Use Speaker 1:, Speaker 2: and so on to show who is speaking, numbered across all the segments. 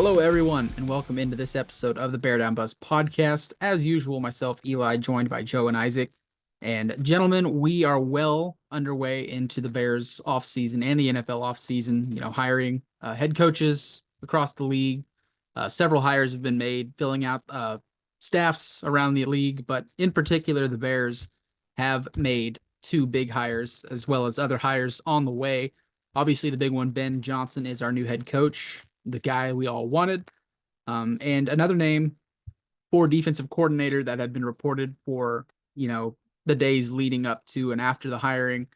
Speaker 1: Hello, everyone, and welcome into this episode of the Bear Down Buzz podcast. As usual, myself, Eli, joined by Joe and Isaac. And gentlemen, we are well underway into the Bears offseason and the NFL offseason, hiring head coaches across the league. Several hires have been made, filling out staffs around the league, but in particular, the Bears have made two big hires as well as other hires on the way. Obviously, the big one, Ben Johnson, is our new head coach, the guy we all wanted. And another name for defensive coordinator that had been reported for, the days leading up to and after the hiring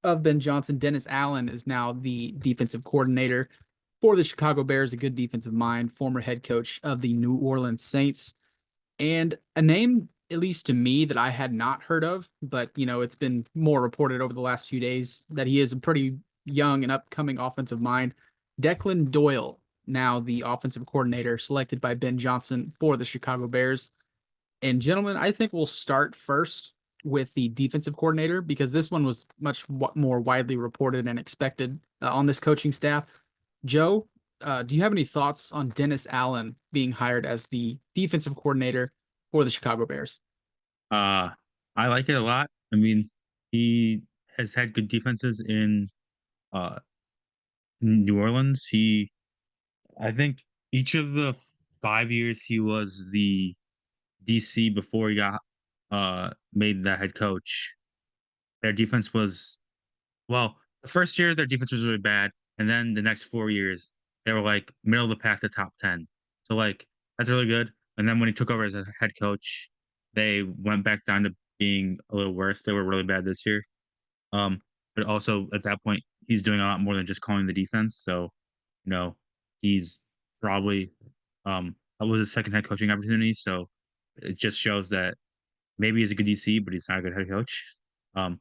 Speaker 1: of Ben Johnson, Dennis Allen, is now the defensive coordinator for the Chicago Bears, a good defensive mind, former head coach of the New Orleans Saints. And a name, at least to me, that I had not heard of, but, it's been more reported over the last few days that he is a pretty young and upcoming offensive mind. Declan Doyle, now the offensive coordinator selected by Ben Johnson for the Chicago Bears. And gentlemen, I think we'll start first with the defensive coordinator because this one was much more widely reported and expected on this coaching staff. Joe, do you have any thoughts on Dennis Allen being hired as the defensive coordinator for the Chicago Bears?
Speaker 2: Uh, I like it a lot. I mean, he has had good defenses in uh New Orleans. I think each of the 5 years he was the DC before he got made the head coach. Their defense was the first year their defense was really bad, and then the next 4 years they were like middle of the pack to top 10. So like that's really good. And then when he took over as a head coach, they went back down to being a little worse. They were really bad this year. Um, but also at that point, he's doing a lot more than just calling the defense. So, you know, he's probably that was his second head coaching opportunity. So it just shows that maybe he's a good DC, but he's not a good head coach. Um,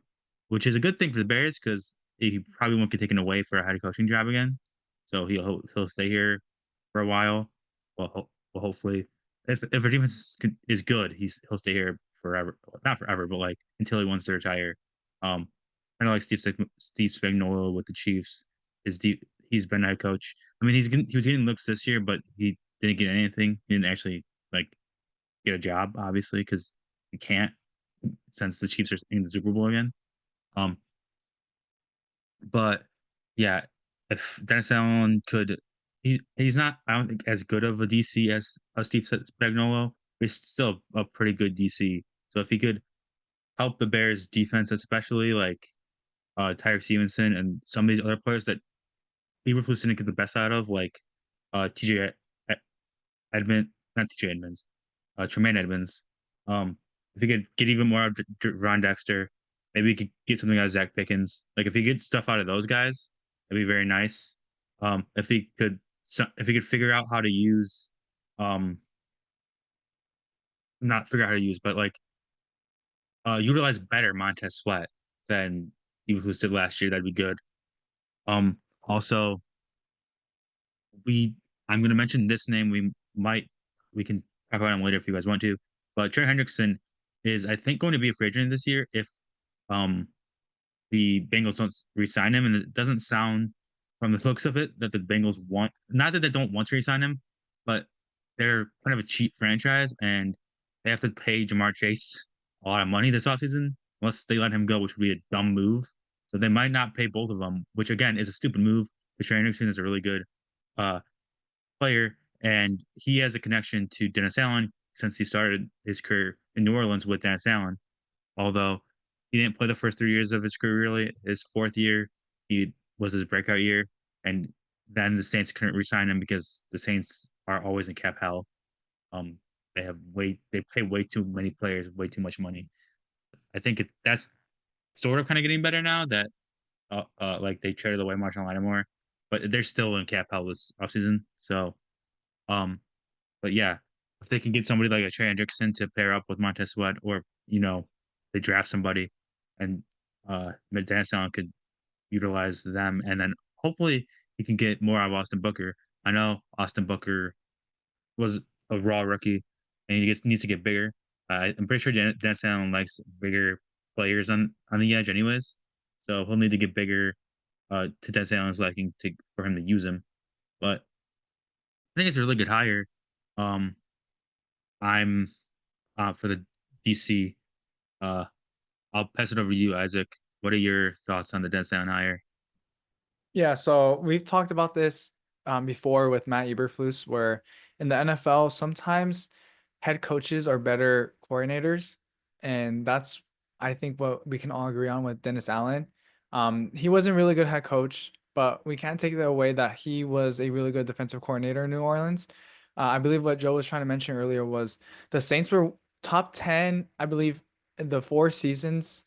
Speaker 2: which is a good thing for the Bears because he probably won't get taken away for a head coaching job again. So he'll stay here for a while. Well, hopefully, if our defense is good, he'll stay here forever. Not forever, but like until he wants to retire. Um, kind of like Steve Spagnuolo with the Chiefs. He's been head coach. I mean, he was getting looks this year, but he didn't get anything. He didn't actually like get a job, obviously, because he can't since the Chiefs are in the Super Bowl again. Um, but yeah, if Dennis Allen could, he's not. I don't think as good of a DC as Steve Spagnuolo. He's still a pretty good DC. So if he could help the Bears defense, especially like Tyreek Stevenson and some of these other players that Eberflus didn't get the best out of, like TJ Edmond, not TJ Edmonds, Tremaine Edmonds. If he could get even more out of Ron Dexter, maybe he could get something out of Zach Pickens. Like if he gets stuff out of those guys, that'd be very nice. If he could, if he could figure out how to use, um, not figure out how to use, but like utilize better Montez Sweat than he was did last year, that'd be good. Also, we I'm going to mention this name. We can talk about him later if you guys want to. But Trey Hendrickson is, I think, going to be a free agent this year if um the Bengals don't resign him, and it doesn't sound from the looks of it that the Bengals want. Not that they don't want to resign him, but they're kind of a cheap franchise, and they have to pay Jamar Chase a lot of money this offseason unless they let him go, which would be a dumb move. So they might not pay both of them, which again is a stupid move. But Trey Hendrickson is a really good uh, player, and he has a connection to Dennis Allen since he started his career in New Orleans with Dennis Allen. Although he didn't play the first 3 years of his career, really. His fourth year, he was his breakout year, and then the Saints couldn't resign him because the Saints are always in cap hell. Um, they pay way too many players, way too much money. I think that's sort of kind of getting better now that like they traded away Marshall Lattimore, but they're still in cap hell this offseason. So um, but yeah, if they can get somebody like a Trey Hendrickson to pair up with Montez Sweat, or they draft somebody, and Dennis Allen could utilize them, and then hopefully he can get more out of Austin Booker. I know Austin Booker was a raw rookie, and needs to get bigger. I'm pretty sure Dennis Allen likes bigger players on the edge, anyways. So he'll need to get bigger to Dennis Allen's liking for him to use him. But think it's a really good hire. Um, I'm for the DC. Uh, I'll pass it over to you, Isaac. What are your thoughts on the Dennis Allen hire?
Speaker 3: Yeah, so we've talked about this before with Matt Eberflus, where in the NFL, sometimes head coaches are better coordinators, and that's I think what we can all agree on with Dennis Allen. He wasn't a really good head coach, but we can't take that away that he was a really good defensive coordinator in New Orleans. I believe what Joe was trying to mention earlier was the Saints were top 10, I believe, in the 4 seasons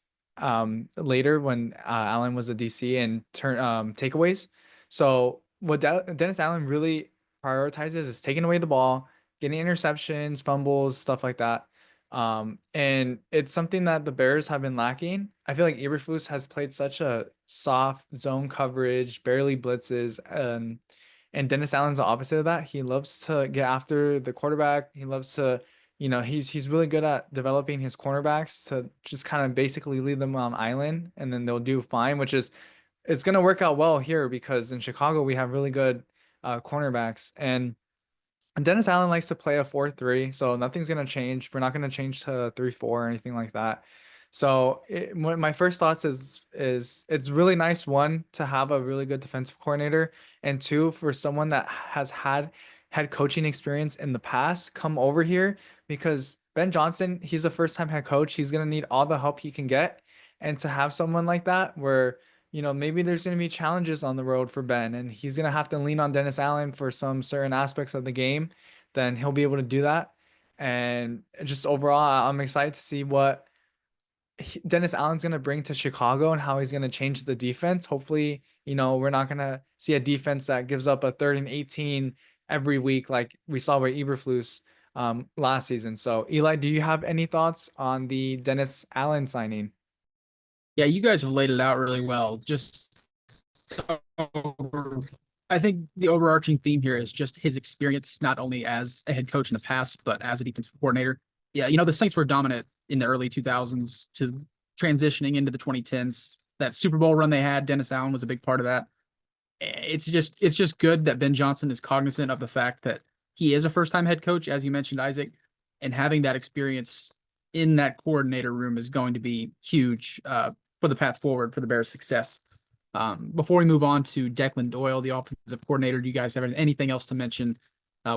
Speaker 3: later when Allen was a DC and turn takeaways. So what Dennis Allen really prioritizes is taking away the ball, getting interceptions, fumbles, stuff like that. And it's something that the Bears have been lacking. I feel like Eberflus has played such a soft zone coverage, barely blitzes, and Dennis Allen's the opposite of that. He loves to get after the quarterback. He loves to, he's really good at developing his cornerbacks to just kind of basically leave them on island, and then they'll do fine, which is it's gonna work out well here because in Chicago we have really good cornerbacks, and Dennis Allen likes to play a 4-3, so nothing's gonna change. We're not gonna change to 3-4 or anything like that. So my first thoughts is it's really nice, one, to have a really good defensive coordinator, and two, for someone that has had head coaching experience in the past come over here, because Ben Johnson, he's a first time head coach. He's gonna need all the help he can get, and to have someone like that where maybe there's going to be challenges on the road for Ben, and he's going to have to lean on Dennis Allen for some certain aspects of the game, then he'll be able to do that. And just overall, I'm excited to see what Dennis Allen's going to bring to Chicago and how he's going to change the defense. Hopefully, we're not going to see a defense that gives up a 3rd and 18 every week like we saw with Eberflus last season. So, Eli, do you have any thoughts on the Dennis Allen signing?
Speaker 1: Yeah, you guys have laid it out really well. Just over, I think the overarching theme here is just his experience, not only as a head coach in the past, but as a defensive coordinator. Yeah, the Saints were dominant in the early 2000s to transitioning into the 2010s. That Super Bowl run they had, Dennis Allen was a big part of that. It's just good that Ben Johnson is cognizant of the fact that he is a first time head coach, as you mentioned, Isaac, and having that experience in that coordinator room is going to be huge for the path forward for the Bears' success. Before we move on to Declan Doyle, the offensive coordinator, do you guys have anything else to mention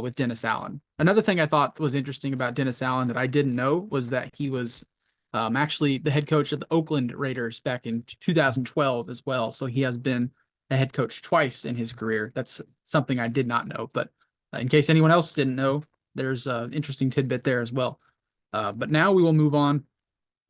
Speaker 1: with Dennis Allen? Another thing I thought was interesting about Dennis Allen that I didn't know was that he was actually the head coach of the Oakland Raiders back in 2012 as well. So he has been a head coach twice in his career. That's something I did not know. But in case anyone else didn't know, there's an interesting tidbit there as well. But now we will move on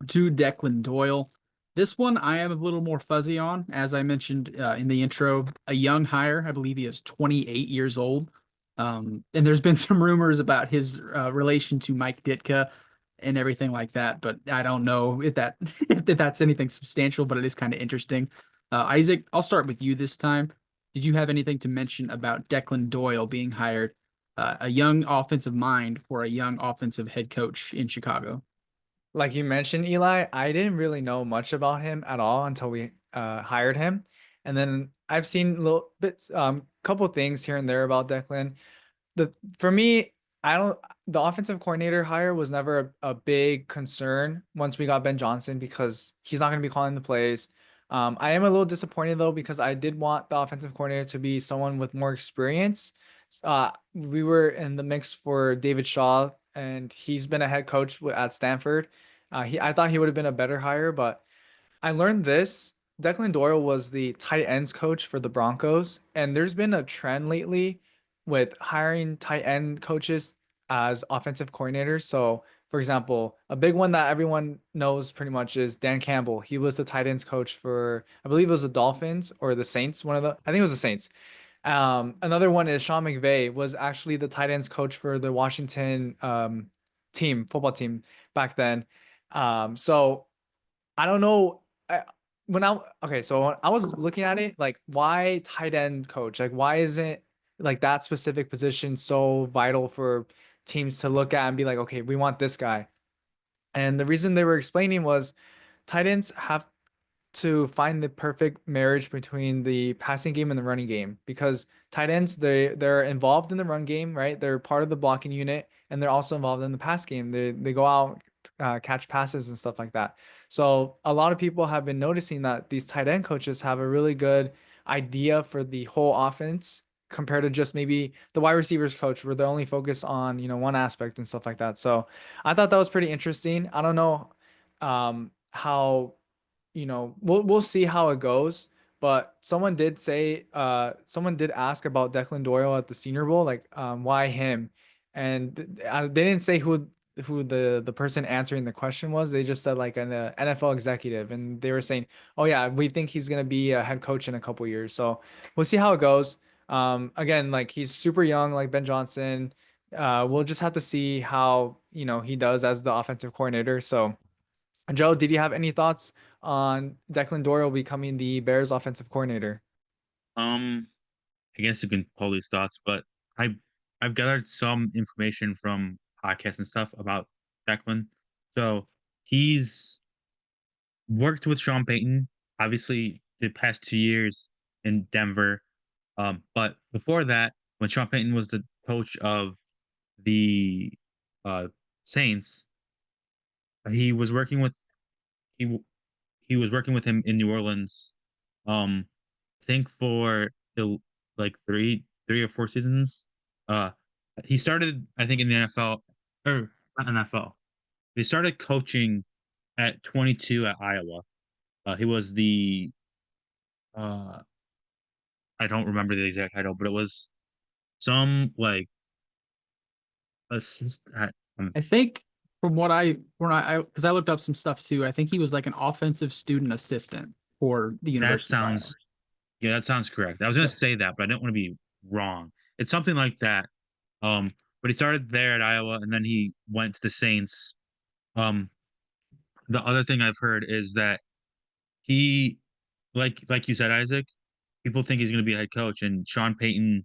Speaker 1: to Declan Doyle. This one I am a little more fuzzy on. As I mentioned in the intro, a young hire. I believe he is 28 years old. And there's been some rumors about his relation to Mike Ditka and everything like that, but I don't know if if that's anything substantial, but it is kind of interesting. Isaac, I'll start with you this time. Did you have anything to mention about Declan Doyle being hired, a young offensive mind for a young offensive head coach in Chicago?
Speaker 3: Like you mentioned, Eli, I didn't really know much about him at all until we hired him. And then I've seen little bits, couple things here and there about Declan. For me, I don't the offensive coordinator hire was never a big concern once we got Ben Johnson because he's not going to be calling the plays. I am a little disappointed though because I did want the offensive coordinator to be someone with more experience. We were in the mix for David Shaw, and he's been a head coach at Stanford. I thought he would have been a better hire, but I learned this. Declan Doyle was the tight ends coach for the Broncos, and there's been a trend lately with hiring tight end coaches as offensive coordinators. So, for example, a big one that everyone knows pretty much is Dan Campbell. He was the tight ends coach for, I believe it was the Dolphins or the Saints, I think it was the Saints. Another one is Sean McVay was actually the tight ends coach for the Washington football team back then. So I don't know. So when I was looking at it, like, why tight end coach? Like, why isn't like that specific position so vital for teams to look at and be like, okay, we want this guy? And the reason they were explaining was tight ends have to find the perfect marriage between the passing game and the running game because tight ends they're involved in the run game, right? They're part of the blocking unit and they're also involved in the pass game. They go out catch passes and stuff like that. So a lot of people have been noticing that these tight end coaches have a really good idea for the whole offense compared to just maybe the wide receivers coach where they're only focused on, one aspect and stuff like that. So I thought that was pretty interesting. I don't know how we'll see how it goes. But someone did ask about Declan Doyle at the Senior Bowl, like, why him? And they didn't say who the person answering the question was. They just said like an NFL executive, and they were saying, "Oh yeah, we think he's gonna be a head coach in a couple years." So we'll see how it goes. Again, like he's super young, like Ben Johnson. We'll just have to see how he does as the offensive coordinator. So. Joe, did you have any thoughts on Declan Doyle becoming the Bears offensive coordinator?
Speaker 2: Um, I guess you can pull these thoughts, but I I've gathered some information from podcasts and stuff about Declan. So he's worked with Sean Payton, obviously the past 2 years in Denver. But before that, when Sean Payton was the coach of the uh, Saints, he was working with he w- he was working with him in New Orleans. Um, I think for the like three or four seasons. Uh, he started, I think, in the NFL or not NFL. He started coaching at 22 at Iowa. He was the uh, I don't remember the exact title, but it was some like assist.
Speaker 1: I think from what I when I because I looked up some stuff too. I think he was like an offensive student assistant for the
Speaker 2: That
Speaker 1: University of Iowa.
Speaker 2: sounds Yeah, that sounds correct. I was gonna
Speaker 1: Yeah.
Speaker 2: say that, but I didn't want to be wrong. It's something like that. But he started there at Iowa, and then he went to the Saints. Um, the other thing I've heard is that he, like you said, Isaac, people think he's gonna be a head coach, and Sean Payton.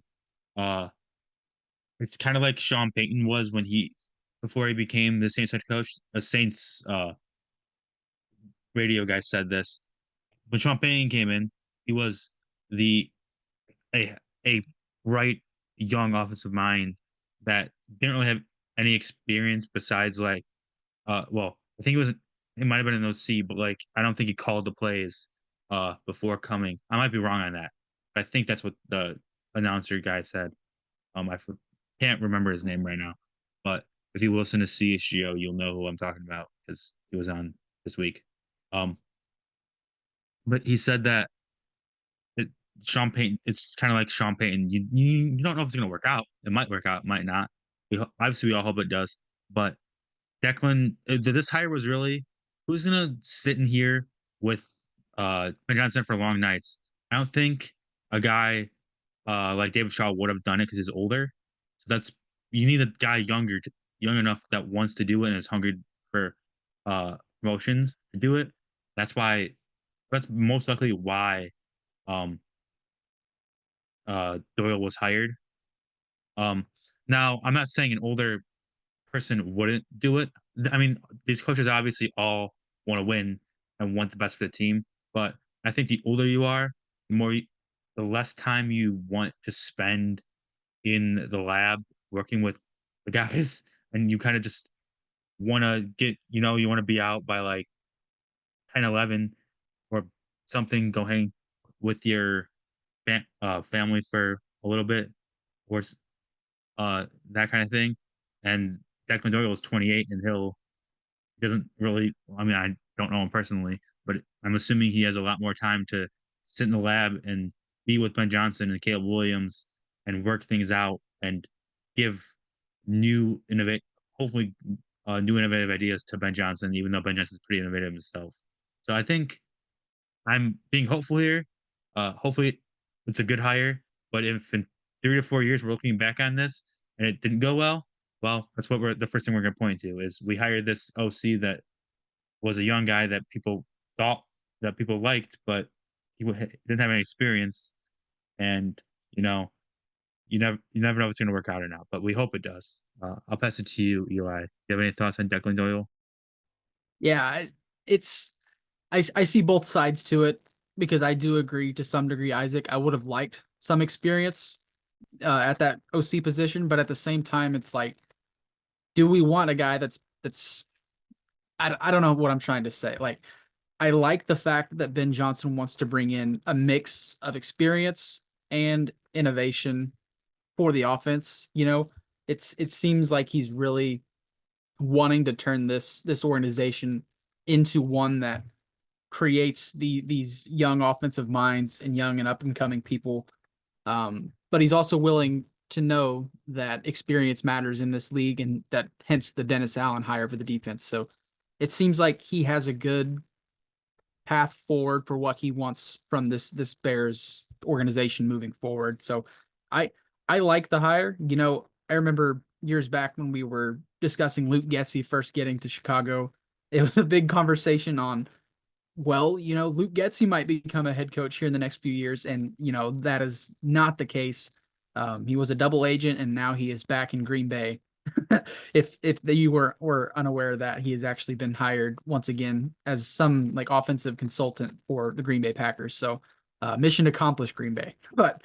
Speaker 2: Uh, it's kind of like Sean Payton was when he before he became the Saints head coach. A Saints radio guy said this when Sean Payton came in. He was the a a bright young offensive mind that didn't really have any experience besides like well, I think it might have been an OC, but like I don't think he called the plays before coming. I might be wrong on that. But I think that's what the announcer guy said. Can't remember his name right now. But if you listen to CHGO, you'll know who I'm talking about because he was on this week. Um but he said that it, Sean Payton, it's kind of like Sean Payton. You don't know if it's going to work out. It might work out, might not. Obviously, we all hope it does. But Declan, this hire was really who's going to sit in here with Ben Johnson for long nights. I don't think a guy like David Shaw would have done it because he's older. So you need a guy young enough that wants to do it and is hungry for promotions to do it. That's why. That's most likely why um Doyle was hired. Um, Now I'm not saying an older person wouldn't do it. I mean, these coaches obviously all want to win and want the best for the team, but I think the older you are, the less time you want to spend in the lab working with the guys, and you kind of just want to you want to be out by like 10, 11 or something, go hang with your family for a little bit or that kind of thing. And Declan Doyle was 28, and he doesn't really. I mean, I don't know him personally, but I'm assuming he has a lot more time to sit in the lab and be with Ben Johnson and Caleb Williams and work things out and give new innovate, hopefully, new innovative ideas to Ben Johnson, even though Ben Johnson's pretty innovative himself. So I think I'm being hopeful here. Hopefully, it's a good hire. But if in 3 to 4 years we're looking back on this and it didn't go well, that's what the first thing we're going to point to is we hired this OC that was a young guy that people thought that people liked, but didn't have any experience. And you know, you never know if it's going to work out or not. But we hope it does. I'll pass it to you, Eli. Do you have any thoughts on Declan Doyle?
Speaker 1: Yeah, it's I see both sides to it because I do agree to some degree, Isaac. I would have liked some experience at that OC position, but at the same time, it's like, do we want a guy that's I don't know what I'm trying to say. Like, I like the fact that Ben Johnson wants to bring in a mix of experience and innovation for the offense. It seems like he's really wanting to turn this organization into one that creates these young offensive minds and young and up and coming people. But he's also willing to know that experience matters in this league, and that hence the Dennis Allen hire for the defense. So it seems like he has a good path forward for what he wants from this Bears organization moving forward. So I I like the hire. I remember years back when we were discussing Luke Getsy first getting to Chicago. It was a big conversation on, well, Luke Getsy might become a head coach here in the next few years, and that is not the case. He was a double agent, and now he is back in Green Bay. If you were unaware that he has actually been hired once again as some like offensive consultant for the Green Bay Packers. So mission accomplished, Green Bay. But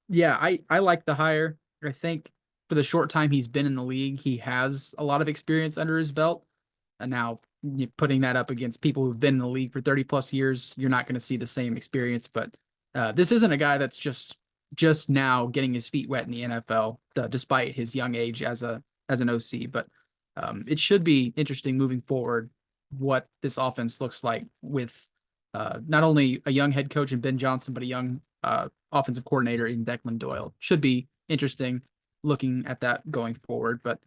Speaker 1: yeah, I like the hire. I think for the short time he's been in the league, he has a lot of experience under his belt. And now putting that up against people who've been in the league for 30 plus years, you're not going to see the same experience. But this isn't a guy that's just now getting his feet wet in the NFL, despite his young age as an OC. But it should be interesting moving forward what this offense looks like with not only a young head coach in Ben Johnson, but a young offensive coordinator in Declan Doyle. Should be interesting looking at that going forward. But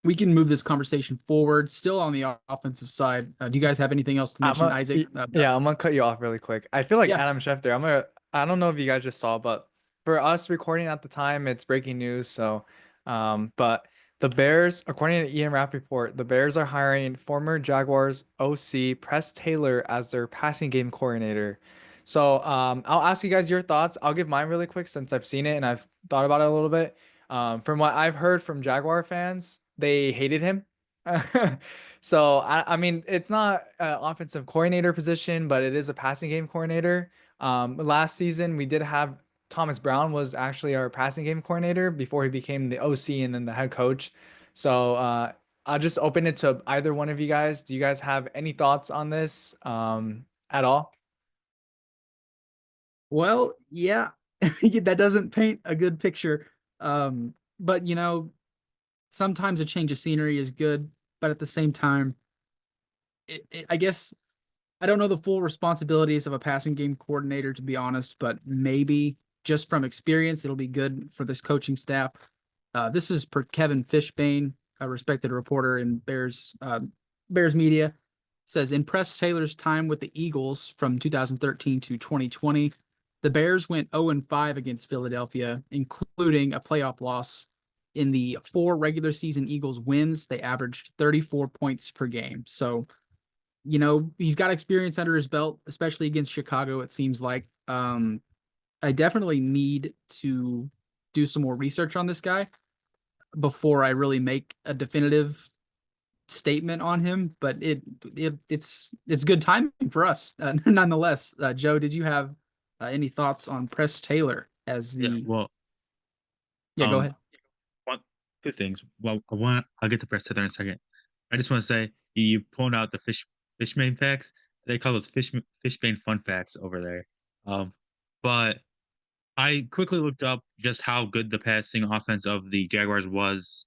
Speaker 1: we can move this conversation forward. Still on the offensive side, do you guys have anything else to mention, Isaac?
Speaker 3: Yeah, I'm gonna cut you off really quick. I feel like
Speaker 1: Yeah.
Speaker 3: Adam Schefter. I don't know if you guys just saw, but for us recording at the time, it's breaking news. So, but the Bears, according to Ian Rappaport, the Bears are hiring former Jaguars OC Press Taylor as their passing game coordinator. So, I'll ask you guys your thoughts. I'll give mine really quick since I've seen it and I've thought about it a little bit. From what I've heard from Jaguar fans, they hated him. So I mean, it's not an offensive coordinator position, but it is a passing game coordinator. Last season we did have Thomas Brown was actually our passing game coordinator before he became the OC and then the head coach. So I'll just open it to either one of you guys. Do you guys have any thoughts on this at all?
Speaker 1: Well, yeah, that doesn't paint a good picture. But sometimes a change of scenery is good, but at the same time, I guess I don't know the full responsibilities of a passing game coordinator, to be honest, but maybe just from experience, it'll be good for this coaching staff. This is per Kevin Fishbane, a respected reporter in Bears media. It says in Press Taylor's time with the Eagles from 2013 to 2020, the Bears went 0-5 against Philadelphia, including a playoff loss. In the 4 regular season Eagles wins, they averaged 34 points per game. So, he's got experience under his belt, especially against Chicago, it seems like. I definitely need to do some more research on this guy before I really make a definitive statement on him, but it's good timing for us, nonetheless. Joe, did you have any thoughts on Press Taylor as
Speaker 2: Yeah,
Speaker 1: the?
Speaker 2: well,
Speaker 1: Yeah, go ahead.
Speaker 2: one, two things. Well, I'll get to press tether in a second. I just want to say you pulled out the fishbane facts. They call those fishbane fun facts over there. But I quickly looked up just how good the passing offense of the Jaguars was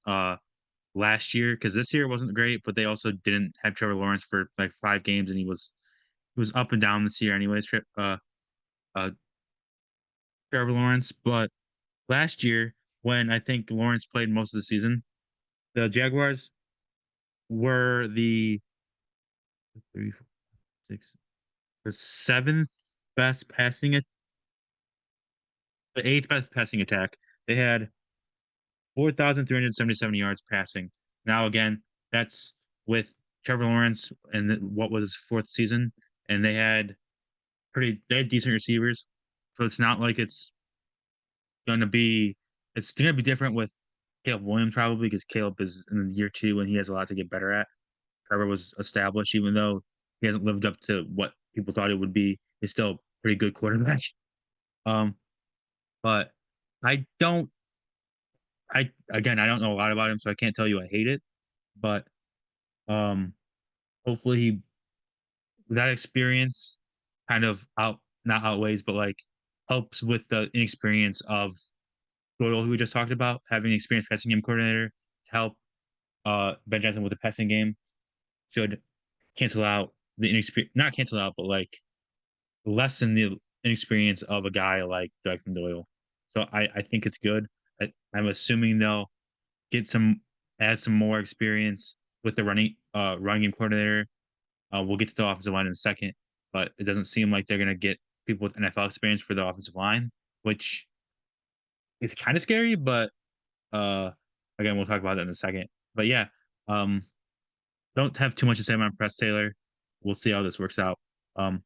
Speaker 2: last year, because this year wasn't great, but they also didn't have Trevor Lawrence for like 5 games, and he was up and down this year anyways. Uh, Trevor Lawrence, but last year when I think Lawrence played most of the season, the Jaguars were the three, four, six, the seventh best the eighth best passing attack. They had 4,377 yards passing. Now, again, that's with Trevor Lawrence and what was his 4th season, and they had decent receivers. So it's not like gonna be it's gonna be different with Caleb Williams probably, because Caleb is in year 2 and he has a lot to get better at. Trevor was established, even though he hasn't lived up to what people thought it would be. He's still a pretty good quarterback. Um, but I don't. I don't know a lot about him, so I can't tell you I hate it. But um, hopefully that experience kind of not outweighs, but like helps with the inexperience of Doyle, who we just talked about, having an experienced passing game coordinator to help Ben Johnson with the passing game should cancel out the inexperience, not cancel out, but like lessen the inexperience of a guy like Jackson Doyle. So I think it's good. I'm assuming they'll get add some more experience with the running game coordinator. We'll get to the offensive line in a second, but it doesn't seem like they're going to get people with NFL experience for the offensive line, which is kind of scary. But uh, again, we'll talk about that in a second. But yeah, um, don't have too much to say about Press Taylor. We'll see how this works out. Um,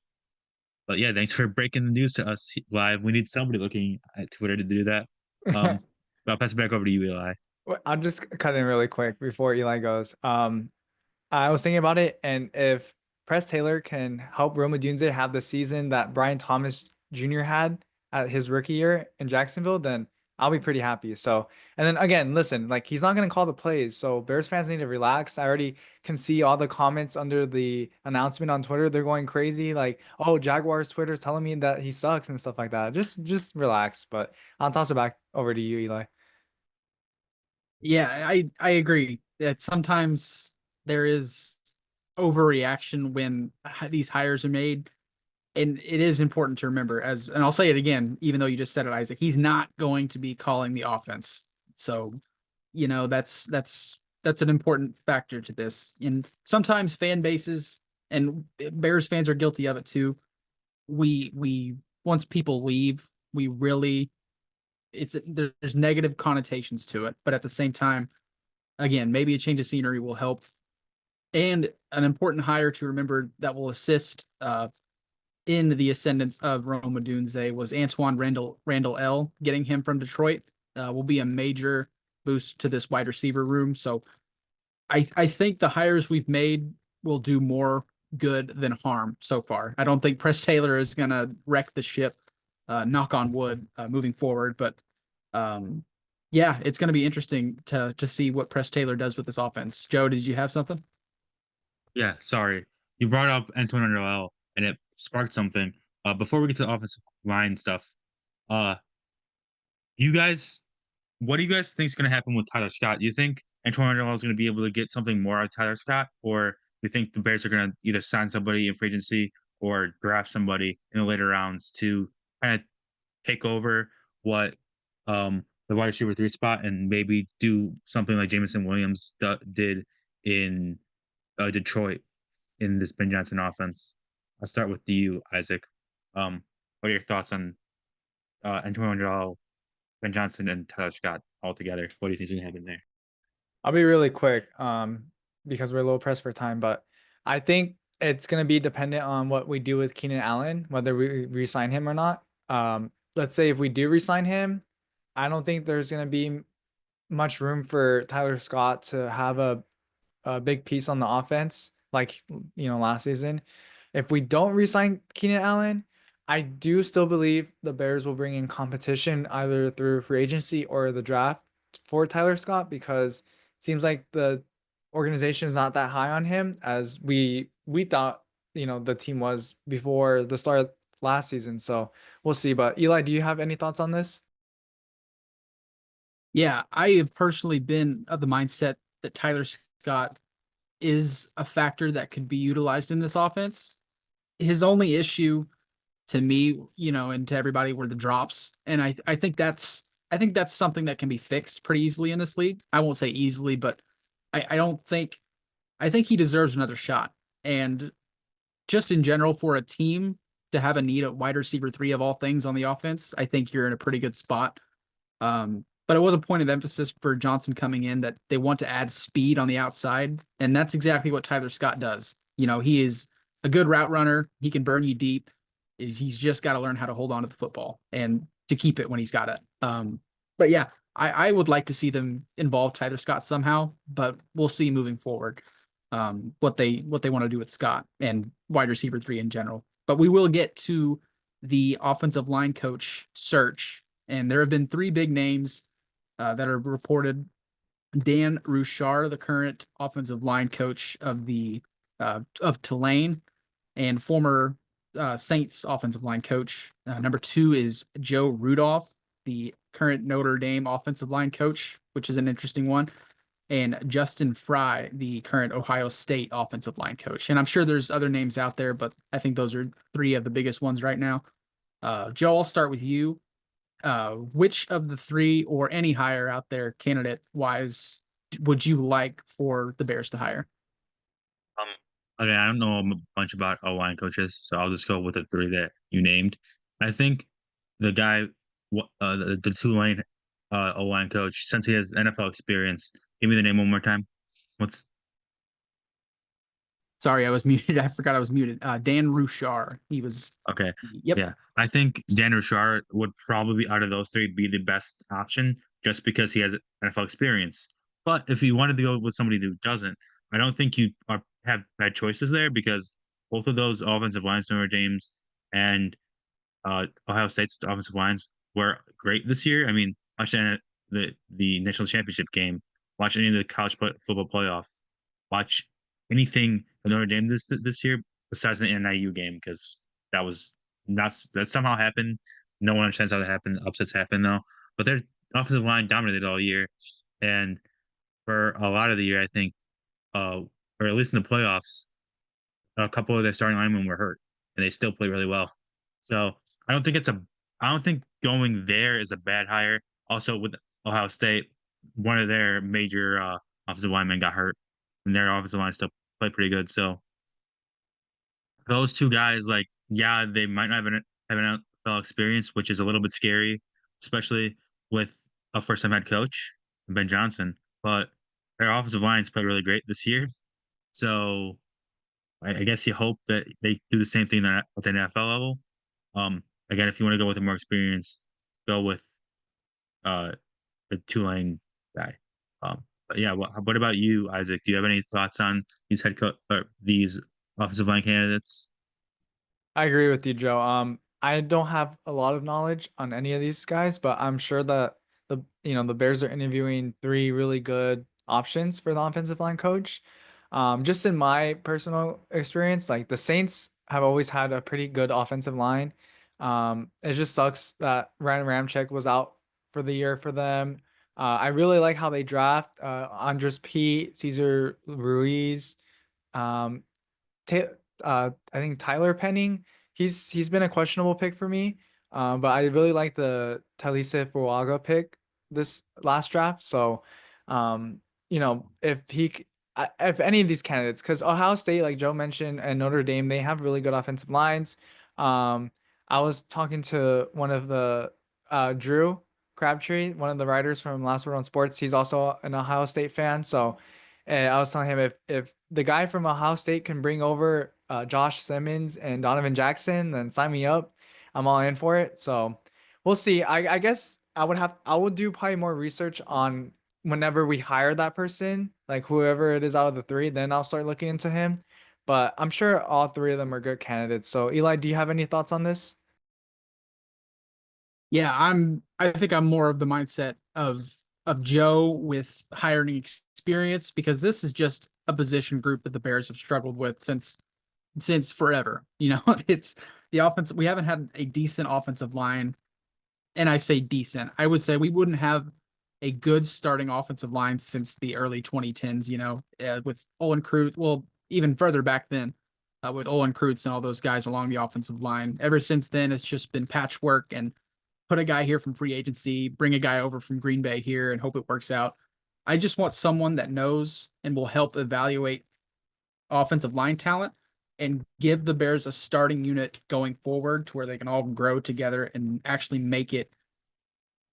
Speaker 2: but yeah, thanks for breaking the news to us live. We need somebody looking at Twitter to do that. But I'll pass it back over to you, Eli.
Speaker 3: I'll just cut in really quick before Eli goes. I was thinking about it, and if Press Taylor can help Rome Odunze have the season that Brian Thomas Jr. had at his rookie year in Jacksonville, then I'll be pretty happy. So, and then again, listen, like he's not gonna call the plays, so Bears fans need to relax. I already can see all the comments under the announcement on Twitter. They're going crazy, like, "Oh, Jaguars Twitter's telling me that he sucks" and stuff like that. Just relax. But I'll toss it back over to you, Eli.
Speaker 1: Yeah, I agree that sometimes there is overreaction when these hires are made, and it is important to remember and I'll say it again, even though you just said it, Isaac, he's not going to be calling the offense. So, that's an important factor to this. And sometimes fan bases and Bears fans are guilty of it too. We once people leave, we really there's negative connotations to it, but at the same time, again, maybe a change of scenery will help. And an important hire to remember that will assist in the ascendance of Rome Odunze was Antoine Randall L. Getting him from Detroit will be a major boost to this wide receiver room. So I think the hires we've made will do more good than harm so far. I don't think Press Taylor is going to wreck the ship, knock on wood, moving forward. But yeah, it's going to be interesting to see what Press Taylor does with this offense. Joe, did you have something?
Speaker 2: Yeah, sorry. You brought up Antoine Noel, and it sparked something. Before we get to the offensive line stuff, uh, you guys, what do you guys think is going to happen with Tyler Scott? Do you think Antoine Noel is going to be able to get something more out of Tyler Scott, or do you think the Bears are going to either sign somebody in free agency or draft somebody in the later rounds to kind of take over what the wide receiver 3 spot and maybe do something like Jameson Williams did in Detroit in this Ben Johnson offense? I'll start with you, Isaac. What are your thoughts on Antonio Joel, Ben Johnson, and Tyler Scott all together? What do you think is going to happen there?
Speaker 3: I'll be really quick, because we're a little pressed for time, but I think it's gonna be dependent on what we do with Keenan Allen, whether we re-sign him or not. Let's say if we do re-sign him, I don't think there's gonna be much room for Tyler Scott to have a big piece on the offense, like last season. If we don't re-sign Keenan Allen, I do still believe the Bears will bring in competition either through free agency or the draft for Tyler Scott because it seems like the organization is not that high on him as we thought the team was before the start of last season. So we'll see. But Eli, do you have any thoughts on this?
Speaker 1: Yeah, I have personally been of the mindset that Tyler Scott is a factor that could be utilized in this offense. His only issue to me, and to everybody were the drops. And I think that's something that can be fixed pretty easily in this league. I won't say easily, but I don't think I think he deserves another shot. And just in general, for a team to have a need at wide receiver 3 of all things on the offense, I think you're in a pretty good spot. But it was a point of emphasis for Johnson coming in that they want to add speed on the outside, and that's exactly what Tyler Scott does. He is a good route runner. He can burn you deep. He's just got to learn how to hold on to the football and to keep it when he's got it. But yeah, I would like to see them involve Tyler Scott somehow, but we'll see moving forward. what they want to do with Scott and wide receiver 3 in general. But we will get to the offensive line coach search, and there have been 3 big names that are reported. Dan Rouchar, the current offensive line coach of Tulane and former Saints offensive line coach. Number 2 is Joe Rudolph, the current Notre Dame offensive line coach, which is an interesting one. And Justin Fry, the current Ohio State offensive line coach. And I'm sure there's other names out there, but I think those are 3 of the biggest ones right now. Joe, I'll start with you. Which of the 3 or any hire out there, candidate wise, would you like for the Bears to hire?
Speaker 2: Um, okay, I don't know a bunch about O-line coaches, so I'll just go with the 3 that you named. I think the guy, the Tulane O-line coach, since he has NFL experience, give me the name one more time. What's
Speaker 1: Sorry, I was muted. I forgot I was muted. Dan Rouchar. He was.
Speaker 2: Okay.
Speaker 1: Yep.
Speaker 2: Yeah. I think Dan Richard would probably out of those 3 be the best option just because he has NFL experience. But if you wanted to go with somebody who doesn't, I don't think you have bad choices there because both of those offensive lines, Notre Dame's and Ohio State's offensive lines, were great this year. I mean, watch the national championship game, watch any of the college football playoff, watch anything of Notre Dame this year besides the NIU game because that somehow happened. No one understands how that happened. Upsets happen though, but their offensive line dominated all year, and for a lot of the year, I think, or at least in the playoffs, a couple of their starting linemen were hurt, and they still played really well. So I don't think going there is a bad hire. Also, with Ohio State, one of their major offensive linemen got hurt, and their offensive line still played pretty good. So those 2 guys, like, yeah, they might not have an NFL experience, which is a little bit scary, especially with a first-time head coach, Ben Johnson. But their offensive lines played really great this year. So I guess you hope that they do the same thing at the NFL level. Again, if you want to go with a more experience, go with uh the Tulane guy. But yeah, what about you, Isaac? Do you have any thoughts on these head coach or these offensive line candidates?
Speaker 3: I agree with you, Joe. I don't have a lot of knowledge on any of these guys, but I'm sure that the Bears are interviewing 3 really good options for the offensive line coach. Just in my personal experience, like the Saints have always had a pretty good offensive line. It just sucks that Ryan Ramczyk was out for the year for them. I really like how they draft Andres Pete, Cesar Ruiz, um, Ta I think Tyler Penning, he's been a questionable pick for me, but I really like the Talisa Fuaga pick this last draft. So, um, if any of these candidates, because Ohio State, like Joe mentioned, and Notre Dame, they have really good offensive lines. Um, I was talking to one of the Drew Crabtree, one of the writers from Last Word on Sports. He's also an Ohio State fan, so. And I was telling him if the guy from Ohio State can bring over Josh Simmons and Donovan Jackson, then sign me up. I'm all in for it. So we'll see. I guess I would do probably more research on whenever we hire that person, like whoever it is out of the 3, then I'll start looking into him. But I'm sure all 3 of them are good candidates. So Eli, do you have any thoughts on this?
Speaker 1: Yeah, I think I'm more of the mindset of Joe with hiring experience because this is just a position group that the Bears have struggled with since forever. You know, it's the offense. We haven't had a decent offensive line, and I say decent. I would say we wouldn't have a good starting offensive line since the early 2010s. You know, with Olin Kreutz. Well, even further back then, with Olin Kreutz and all those guys along the offensive line. Ever since then, it's just been patchwork and put a guy here from free agency, bring a guy over from Green Bay here and hope it works out. I just want someone that knows and will help evaluate offensive line talent and give the Bears a starting unit going forward to where they can all grow together and actually make it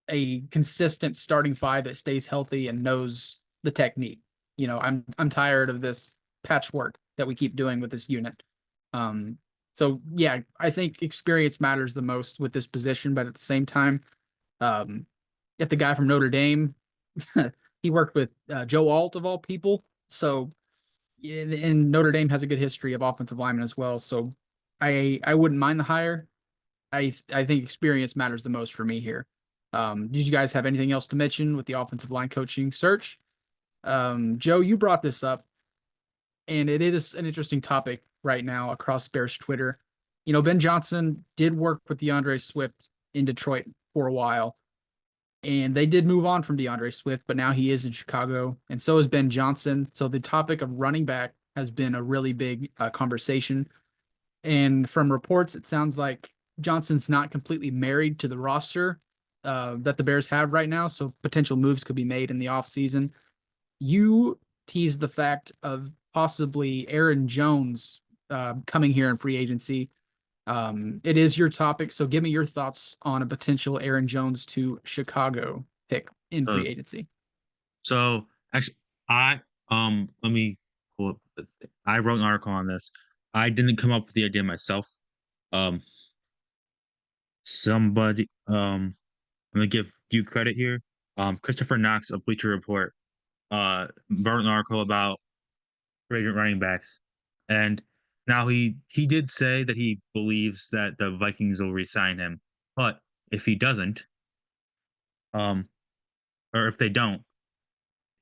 Speaker 1: a consistent starting 5 that stays healthy and knows the technique. You know, I'm tired of this patchwork that we keep doing with this unit. So yeah, I think experience matters the most with this position, but at the same time, if the guy from Notre Dame, he worked with Joe Alt of all people, so and Notre Dame has a good history of offensive linemen as well. So I wouldn't mind the hire. I think experience matters the most for me here. Did you guys have anything else to mention with the offensive line coaching search? Joe, you brought this up, and it is an interesting topic right now across Bears Twitter. You know, Ben Johnson did work with DeAndre Swift in Detroit for a while, and they did move on from DeAndre Swift, but now he is in Chicago, and so is Ben Johnson. So the topic of running back has been a really big conversation. And from reports, it sounds like Johnson's not completely married to the roster that the Bears have right now. So potential moves could be made in the offseason. You teased the fact of possibly Aaron Jones coming here in free agency. It is your topic, so give me your thoughts on a potential Aaron Jones to Chicago pick in free agency.
Speaker 2: So actually, let me pull up. I wrote an article on this. I didn't come up with the idea myself. Um, somebody, I'm gonna give you credit here. Christopher Knox of Bleacher Report, wrote an article about free agent running backs, and now he did say that he believes that the Vikings will re-sign him, but if he doesn't, um, or if they don't,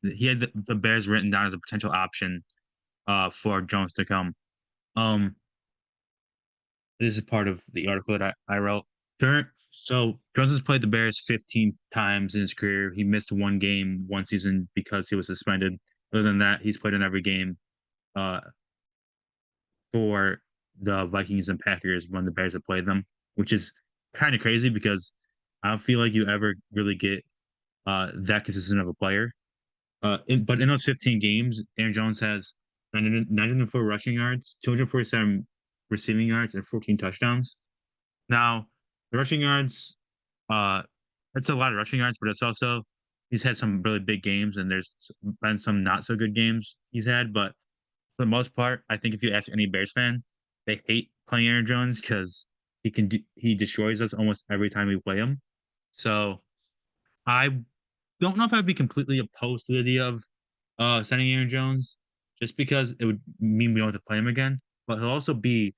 Speaker 2: he had the Bears written down as a potential option for Jones to come. Um, this is part of the article that I wrote. So Jones has played the Bears 15 times in his career. He missed one game one season because he was suspended. Other than that, he's played in every game uh, for the Vikings and Packers when the Bears have played them, which is kind of crazy because I don't feel like you ever really get that consistent of a player. But in those 15 games, Aaron Jones has 904 rushing yards, 247 receiving yards, and 14 touchdowns. Now, the rushing yards, uh, it's a lot of rushing yards, but it's also he's had some really big games, and there's been some not so good games he's had. But for the most part, I think if you ask any Bears fan, they hate playing Aaron Jones because he destroys us almost every time we play him. So I don't know if I'd be completely opposed to the idea of signing Aaron Jones, just because it would mean we don't have to play him again. But he'll also be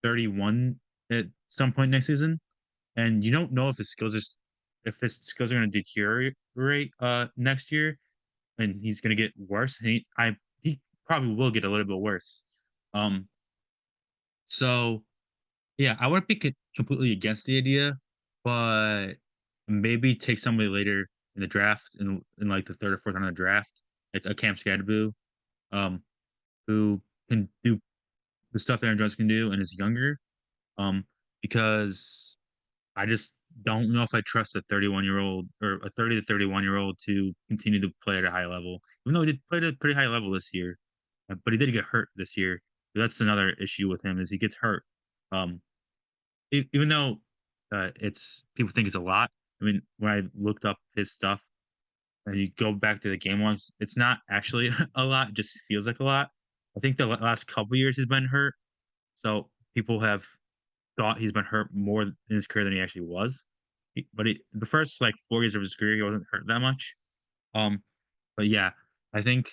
Speaker 2: 31 at some point next season, and you don't know if his skills are going to deteriorate next year, and he's going to get worse. He probably will get a little bit worse. Um, so yeah, I wouldn't be completely against the idea, but maybe take somebody later in the draft, in like the third or fourth round of the draft, like a Cam Skadaboo, um, who can do the stuff Aaron Jones can do and is younger. Because I just don't know if I trust a 31-year-old or a 30 to 31-year-old to continue to play at a high level, even though he did play at a pretty high level this year. But he did get hurt this year. That's another issue with him is he gets hurt. Um, even though it's people think it's a lot. I mean, when I looked up his stuff and you go back to the game once, it's not actually a lot. It just feels like a lot. I think the last couple years he's been hurt, so people have thought he's been hurt more in his career than he actually was. The first like 4 years of his career, he wasn't hurt that much. Um, but yeah, I think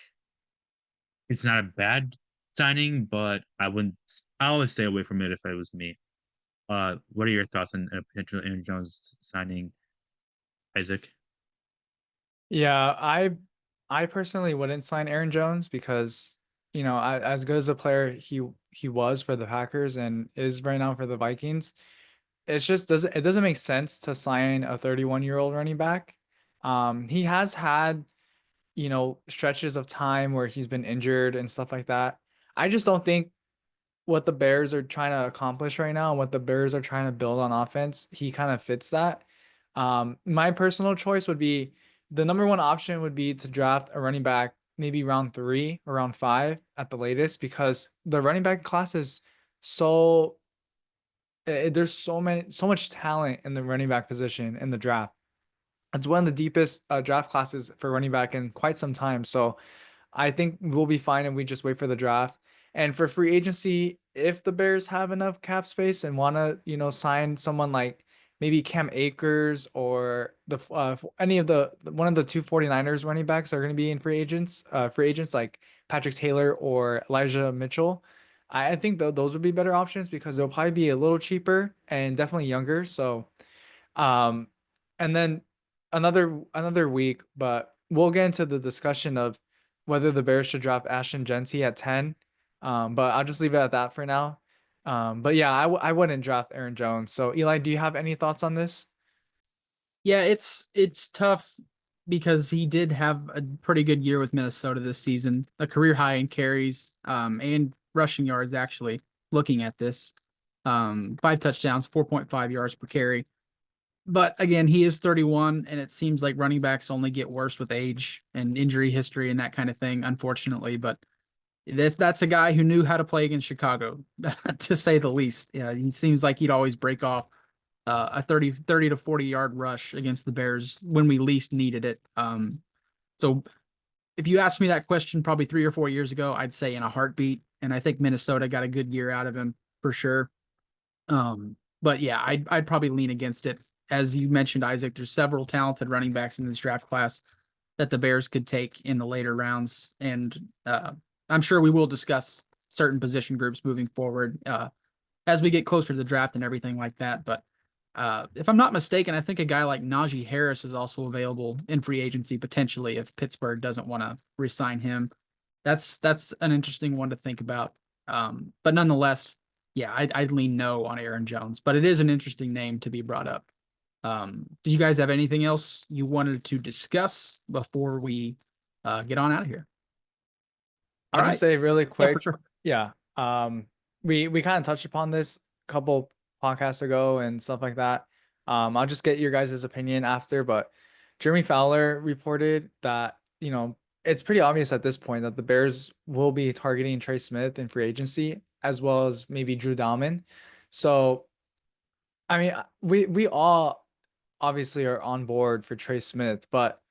Speaker 2: it's not a bad signing, but I always stay away from it if it was me. What are your thoughts on a potential Aaron Jones signing, Isaac?
Speaker 3: Yeah, I personally wouldn't sign Aaron Jones because, as good as a player he was for the Packers and is right now for the Vikings, it doesn't make sense to sign a 31-year-old running back. He has had, stretches of time where he's been injured and stuff like that. I just don't think what the Bears are trying to accomplish right now and what the Bears are trying to build on offense, he kind of fits that. My personal choice would be the number one option would be to draft a running back, maybe round 3 or round 5 at the latest, because the running back class is so there's so much talent in the running back position in the draft. It's one of the deepest draft classes for running back in quite some time. So I think we'll be fine if we just wait for the draft. And for free agency, if the Bears have enough cap space and want to, sign someone like maybe Cam Akers or any of the one of the two 49ers running backs are going to be in free agents like Patrick Taylor or Elijah Mitchell. I think those would be better options because they'll probably be a little cheaper and definitely younger. So um, and then another week, but we'll get into the discussion of whether the Bears should draft Ashton Genty at 10. But I'll just leave it at that for now. But yeah, I wouldn't draft Aaron Jones. So Eli, do you have any thoughts on this?
Speaker 1: Yeah, it's tough because he did have a pretty good year with Minnesota this season, a career high in carries, and rushing yards actually, looking at this. 5 touchdowns, 4.5 yards per carry. But again, he is 31, and it seems like running backs only get worse with age and injury history and that kind of thing, unfortunately. But if that's a guy who knew how to play against Chicago, to say the least. Yeah, he seems like he'd always break off a 30 to 40 yard rush against the Bears when we least needed it. So if you asked me that question probably 3 or 4 years ago, I'd say in a heartbeat. And I think Minnesota got a good year out of him for sure. But yeah, I'd probably lean against it. As you mentioned, Isaac, there's several talented running backs in this draft class that the Bears could take in the later rounds. And I'm sure we will discuss certain position groups moving forward as we get closer to the draft and everything like that. But if I'm not mistaken, I think a guy like Najee Harris is also available in free agency potentially if Pittsburgh doesn't want to re-sign him. That's an interesting one to think about. But nonetheless, yeah, I'd lean no on Aaron Jones, but it is an interesting name to be brought up. Do you guys have anything else you wanted to discuss before we get on out of here? All
Speaker 3: I'll
Speaker 1: right.
Speaker 3: just say really
Speaker 1: Yeah, for
Speaker 3: quick.
Speaker 1: sure.
Speaker 3: Yeah. We kind of touched upon this a couple podcasts ago and stuff like that. I'll just get your guys' opinion after, but Jeremy Fowler reported that, it's pretty obvious at this point that the Bears will be targeting Trey Smith in free agency as well as maybe Drew Dalman. So, I mean, we all obviously are on board for Trey Smith, but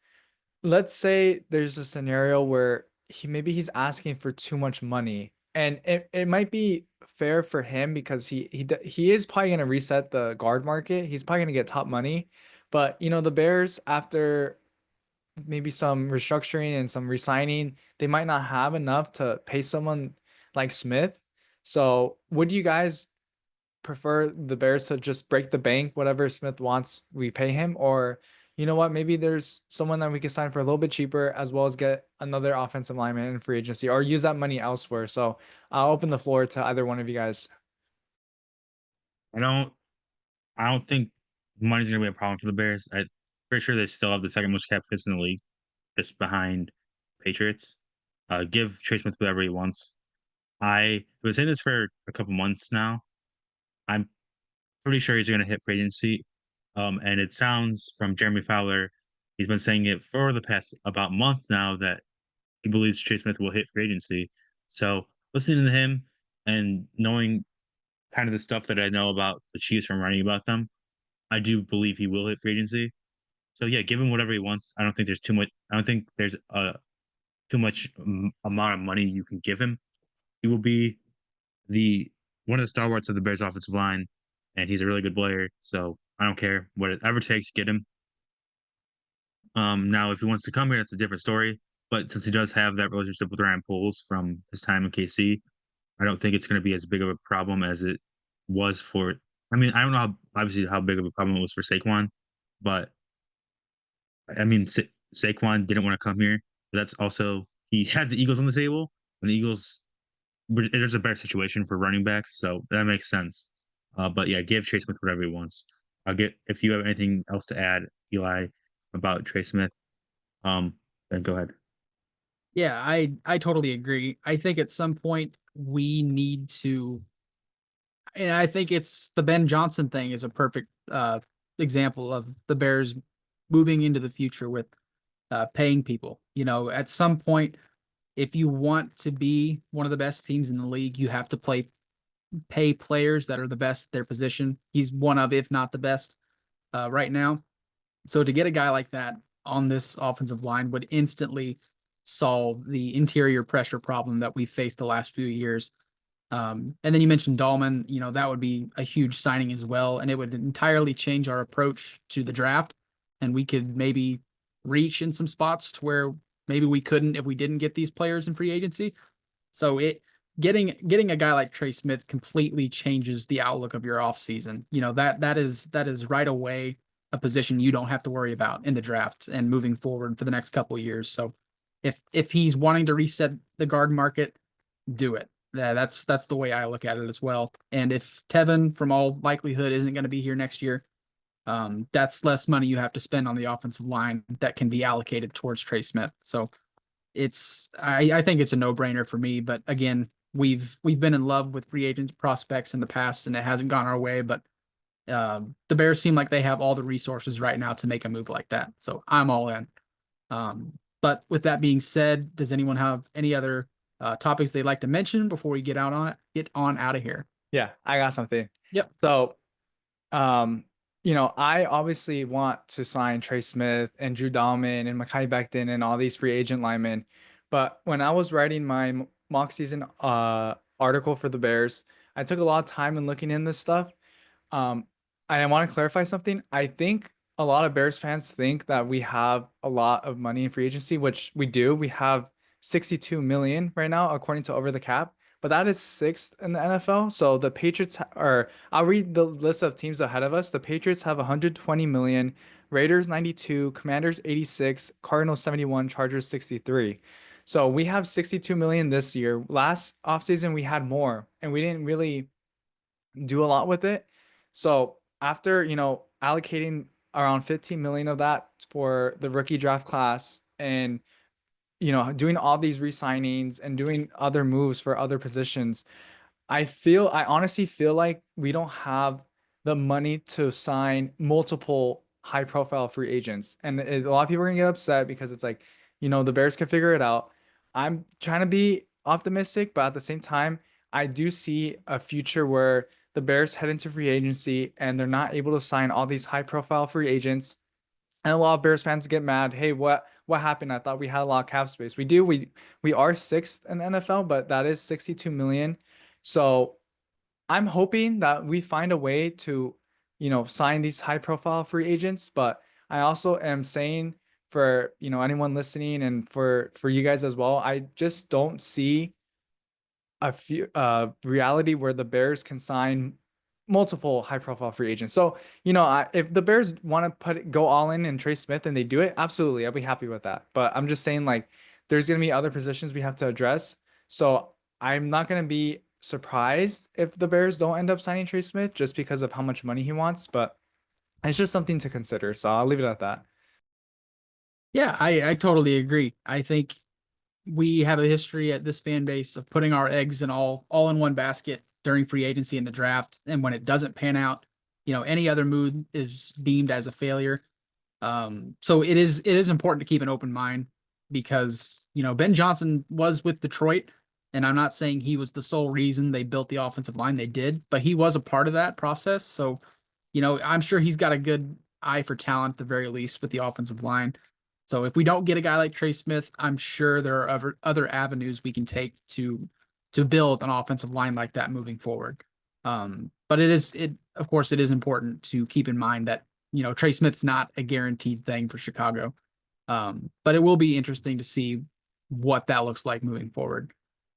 Speaker 3: let's say there's a scenario where he's asking for too much money, and it might be fair for him because he is probably going to reset the guard market. He's probably going to get top money, but the Bears, after maybe some restructuring and some resigning, they might not have enough to pay someone like Smith. So would you guys prefer the Bears to just break the bank, whatever Smith wants, we pay him? Or you know what, maybe there's someone that we can sign for a little bit cheaper as well as get another offensive lineman in free agency or use that money elsewhere. So I'll open the floor to either one of you guys.
Speaker 2: I don't I don't think money's gonna be a problem for the Bears. I'm pretty sure they still have the second most cap hits in the league, just behind Patriots. Give Trey Smith whatever he wants. I been saying this for a couple months now. I'm pretty sure he's gonna hit free agency. And it sounds from Jeremy Fowler, he's been saying it for the past about month now that he believes Trey Smith will hit free agency. So listening to him and knowing kind of the stuff that I know about the Chiefs from writing about them, I do believe he will hit free agency. So yeah, give him whatever he wants. I don't think there's too much. I don't think there's a too much amount of money you can give him. He will be the one of the stalwarts of the Bears offensive line, and he's a really good player. So I don't care what it ever takes, get him. Now if he wants to come here, that's a different story. But since he does have that relationship with Ryan Poles from his time in KC, I don't think it's going to be as big of a problem as it was for. I mean, I don't know obviously how big of a problem it was for Saquon, but I mean, Saquon didn't want to come here. But that's also he had the Eagles on the table, and the Eagles there's a better situation for running backs, so that makes sense. But yeah, give Trey Smith whatever he wants. I'll get if you have anything else to add, Eli, about Trey Smith, then go ahead.
Speaker 1: Yeah, I totally agree. I think at some point we need to, and I think it's the Ben Johnson thing is a perfect example of the Bears moving into the future with paying people. At some point, if you want to be one of the best teams in the league, you have to pay players that are the best at their position. He's one of, if not the best, right now. So to get a guy like that on this offensive line would instantly solve the interior pressure problem that we've faced the last few years. And then you mentioned Dahlman, that would be a huge signing as well. And it would entirely change our approach to the draft. And we could maybe reach in some spots to where maybe we couldn't if we didn't get these players in free agency. So getting a guy like Trey Smith completely changes the outlook of your offseason. That is right away a position you don't have to worry about in the draft and moving forward for the next couple of years. So if he's wanting to reset the guard market, do it. That's the way I look at it as well. And if Tevin, from all likelihood, isn't going to be here next year, that's less money you have to spend on the offensive line that can be allocated towards Trey Smith. So I think it's a no-brainer for me. But again, we've been in love with free agent prospects in the past, and it hasn't gone our way. But the Bears seem like they have all the resources right now to make a move like that. So I'm all in. But with that being said, does anyone have any other topics they'd like to mention before we get on out of here?
Speaker 3: Yeah, I got something.
Speaker 1: Yep.
Speaker 3: So, I obviously want to sign Trey Smith and Drew Dahlman and Mekhi Becton and all these free agent linemen. But when I was writing my mock season article for the Bears, I took a lot of time in looking in this stuff. I want to clarify something. I think a lot of Bears fans think that we have a lot of money in free agency, which we do. We have 62 million right now, according to Over the Cap, but that is 6th in the NFL. So the Patriots I'll read the list of teams ahead of us. The Patriots have 120 million, Raiders 92, Commanders 86, Cardinals 71, Chargers 63. So we have 62 million this year. Last offseason we had more, and we didn't really do a lot with it. So after, allocating around 15 million of that for the rookie draft class and, doing all these re-signings and doing other moves for other positions, I honestly feel like we don't have the money to sign multiple high profile free agents. And a lot of people are gonna get upset because it's like, the Bears can figure it out. I'm trying to be optimistic, but at the same time, I do see a future where the Bears head into free agency and they're not able to sign all these high profile free agents. And a lot of Bears fans get mad. Hey, what happened? I thought we had a lot of cap space. We do. We are 6th in the NFL, but that is 62 million. So I'm hoping that we find a way to, sign these high profile free agents. But I also am saying for, anyone listening and for you guys as well, I just don't see a reality where the Bears can sign multiple high profile free agents. So, if the Bears want to go all in and Trey Smith and they do it, absolutely, I'll be happy with that. But I'm just saying, like, there's going to be other positions we have to address. So I'm not going to be surprised if the Bears don't end up signing Trey Smith just because of how much money he wants, but it's just something to consider. So I'll leave it at that.
Speaker 1: Yeah, I totally agree. I think we have a history at this fan base of putting our eggs in all in one basket during free agency and the draft. And when it doesn't pan out, any other move is deemed as a failure. So it is important to keep an open mind because, Ben Johnson was with Detroit, and I'm not saying he was the sole reason they built the offensive line they did, but he was a part of that process. So, I'm sure he's got a good eye for talent at the very least with the offensive line. So if we don't get a guy like Trey Smith, I'm sure there are other avenues we can take to build an offensive line like that moving forward. But of course, it is important to keep in mind that, Trey Smith's not a guaranteed thing for Chicago. But it will be interesting to see what that looks like moving forward.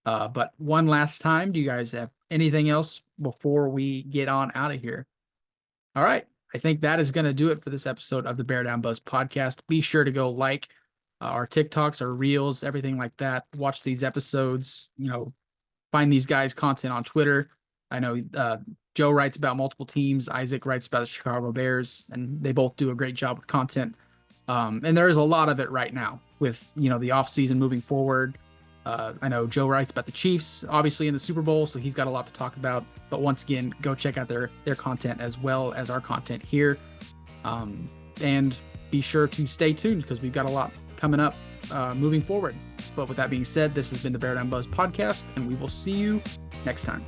Speaker 1: But one last time, do you guys have anything else before we get on out of here? All right. I think that is going to do it for this episode of the Bear Down Buzz podcast. Be sure to go like our TikToks, our reels, everything like that. Watch these episodes, find these guys' content on Twitter. I know Joe writes about multiple teams. Isaac writes about the Chicago Bears, and they both do a great job with content. And there is a lot of it right now with, the offseason moving forward. I know Joe writes about the Chiefs, obviously in the Super Bowl, so he's got a lot to talk about. But once again, go check out their content as well as our content here. And be sure to stay tuned because we've got a lot coming up moving forward. But with that being said, this has been the Bear Down Buzz podcast, and we will see you next time.